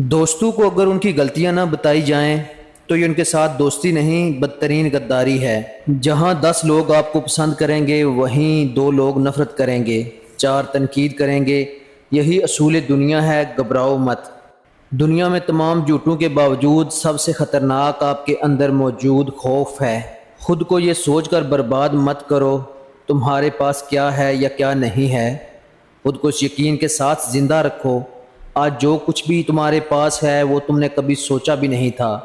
دوستوں کو اگر ان کی غلطیاں نہ بتائی جائیں تو یہ ان کے ساتھ دوستی نہیں بدترین غداری ہے۔ جہاں 10 لوگ آپ کو پسند کریں گے وہیں 2 لوگ نفرت کریں گے، 4 تنقید کریں گے۔ یہی اصول دنیا ہے، گھبراؤ مت۔ دنیا میں تمام جھوٹوں کے باوجود سب سے خطرناک آپ کے اندر موجود خوف ہے۔ خود کو یہ سوچ کر برباد مت کرو تمہارے پاس کیا ہے یا کیا نہیں ہے۔ خود کو اس یقین کے ساتھ زندہ رکھو، آج جو کچھ بھی تمہارے پاس ہے وہ تم نے کبھی سوچا بھی نہیں تھا۔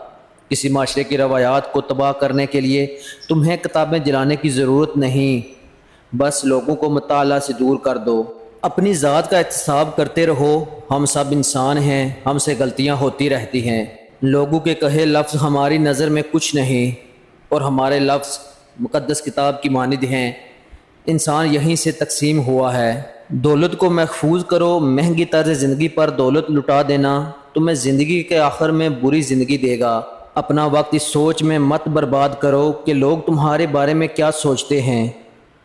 کسی معاشرے کی روایات کو تباہ کرنے کے لیے تمہیں کتابیں جلانے کی ضرورت نہیں، بس لوگوں کو مطالعہ سے دور کر دو۔ اپنی ذات کا احتساب کرتے رہو، ہم سب انسان ہیں، ہم سے غلطیاں ہوتی رہتی ہیں۔ لوگوں کے کہے لفظ ہماری نظر میں کچھ نہیں، اور ہمارے لفظ مقدس کتاب کی مانند ہیں۔ انسان یہیں سے تقسیم ہوا ہے۔ دولت کو محفوظ کرو، مہنگی طرز زندگی پر دولت لٹا دینا تمہیں زندگی کے آخر میں بری زندگی دے گا۔ اپنا وقت اس سوچ میں مت برباد کرو کہ لوگ تمہارے بارے میں کیا سوچتے ہیں۔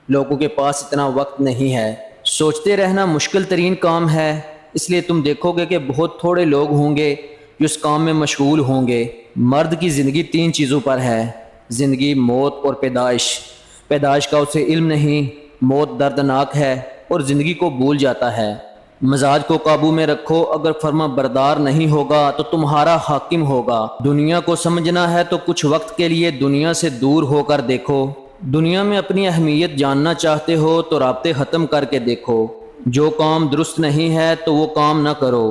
لوگوں کے پاس اتنا وقت نہیں ہے۔ سوچتے رہنا مشکل ترین کام ہے، اس لیے تم دیکھو گے کہ بہت تھوڑے لوگ ہوں گے جو اس کام میں مشغول ہوں گے۔ مرد کی زندگی 3 چیزوں پر ہے: زندگی، موت اور پیدائش۔ پیدائش کا اسے علم نہیں، موت دردناک ہے اور زندگی کو بھول جاتا ہے۔ مزاج کو قابو میں رکھو، اگر فرما بردار نہیں ہوگا تو تمہارا حاکم ہوگا۔ دنیا کو سمجھنا ہے تو کچھ وقت کے لیے دنیا سے دور ہو کر دیکھو۔ دنیا میں اپنی اہمیت جاننا چاہتے ہو تو رابطے ختم کر کے دیکھو۔ جو کام درست نہیں ہے تو وہ کام نہ کرو،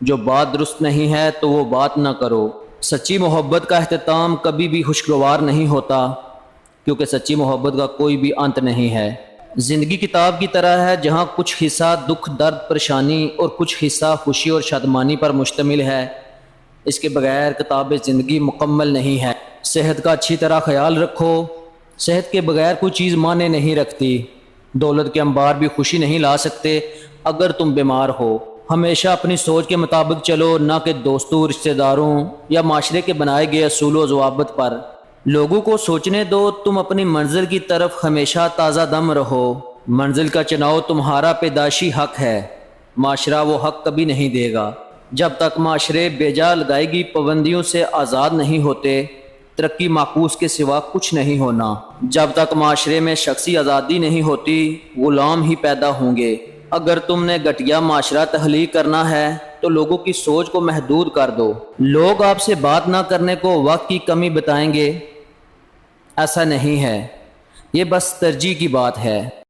جو بات درست نہیں ہے تو وہ بات نہ کرو۔ سچی محبت کا اختتام کبھی بھی خوشگوار نہیں ہوتا، کیونکہ سچی محبت کا کوئی بھی انت نہیں ہے۔ زندگی کتاب کی طرح ہے، جہاں کچھ حصہ دکھ، درد، پریشانی اور کچھ حصہ خوشی اور شادمانی پر مشتمل ہے۔ اس کے بغیر کتاب زندگی مکمل نہیں ہے۔ صحت کا اچھی طرح خیال رکھو، صحت کے بغیر کوئی چیز معنی نہیں رکھتی۔ دولت کے انبار بھی خوشی نہیں لا سکتے اگر تم بیمار ہو۔ ہمیشہ اپنی سوچ کے مطابق چلو، نہ کہ دوستوں، رشتہ داروں یا معاشرے کے بنائے گئے اصول و ضوابط پر۔ لوگوں کو سوچنے دو، تم اپنی منزل کی طرف ہمیشہ تازہ دم رہو۔ منزل کا چناؤ تمہارا پیدائشی حق ہے، معاشرہ وہ حق کبھی نہیں دے گا۔ جب تک معاشرے بیجا لگائے گی پابندیوں سے آزاد نہیں ہوتے، ترقی معکوس کے سوا کچھ نہیں ہونا۔ جب تک معاشرے میں شخصی آزادی نہیں ہوتی، غلام ہی پیدا ہوں گے۔ اگر تم نے گھٹیا معاشرہ تخلیق کرنا ہے تو لوگوں کی سوچ کو محدود کر دو۔ لوگ آپ سے بات نہ کرنے کو وقت کی کمی بتائیں گے، ایسا نہیں ہے، یہ بس ترجیح کی بات ہے۔